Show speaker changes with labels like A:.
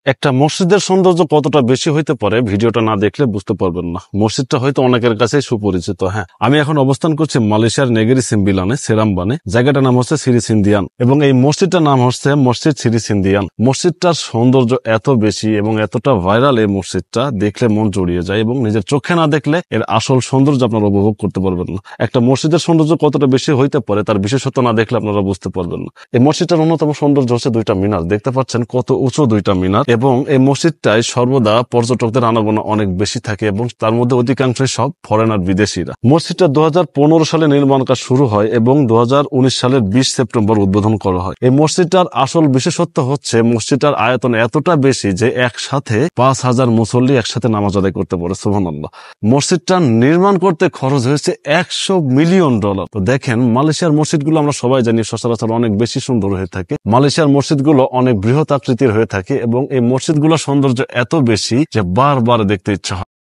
A: একটা মসজিদের সৌন্দর্য কতটা বেশি হইতে পারে ভিডিওটা না দেখলে বুঝতে পারবেন না। মসজিদটা হয়তো অনেকের কাছে সুপরিচিত। হ্যাঁ, আমি এখন অবস্থান করছি মালয়েশিয়ার নেগেরি সিম্বিলানে, সেরামবানে। জায়গাটার নাম হচ্ছে সিরি সিন্দিয়ান এবং এই মসজিদটার নাম হচ্ছে মসজিদ সিরি সিন্দিয়ান। মসজিদটার সৌন্দর্য এত বেশি এবং এতটা ভাইরাল, এই মসজিদটা দেখলে মন জড়িয়ে যায় এবং নিজের চোখে না দেখলে এর আসল সৌন্দর্য আপনারা উপভোগ করতে পারবেন না। একটা মসজিদের সৌন্দর্য কতটা বেশি হইতে পারে তার বিশেষত্ব না দেখলে আপনারা বুঝতে পারবেন না। এই মসজিদটার অন্যতম সৌন্দর্য হচ্ছে দুইটা মিনার। দেখতে পাচ্ছেন কত উঁচু দুইটা মিনার এবং এই মসজিদটায় সর্বদা পর্যটকদের আনাগোনা অনেক বেশি থাকে এবং তার মধ্যে অধিকাংশই সব ফরেনার, বিদেশিরা। মসজিদটা 2015 সালে নির্মাণ কাজ শুরু হয় এবং 2019 সালের 20 সেপ্টেম্বর উদ্বোধন করা হয়। এই মসজিদটার আসল বিশেষত্ব হচ্ছে মসজিদটার আয়তন এতটা বেশি যে একসাথে 5000 মুসল্লি একসাথে নামাজ আদায় করতে পারে। সুবহানাল্লাহ। মসজিদটা নির্মাণ করতে খরচ হয়েছে $100 মিলিয়ন। তো দেখেন, মালয়েশিয়ার মসজিদগুলো আমরা সবাই জানি সচরাচর অনেক বেশি সুন্দর হয়ে থাকে। মালয়েশিয়ার মসজিদগুলো অনেক বৃহৎ আকৃতির হয়ে থাকে এবং এই মসজিদগুলোর সৌন্দর্য এত বেশি যে বারবার দেখতে ইচ্ছা হয়।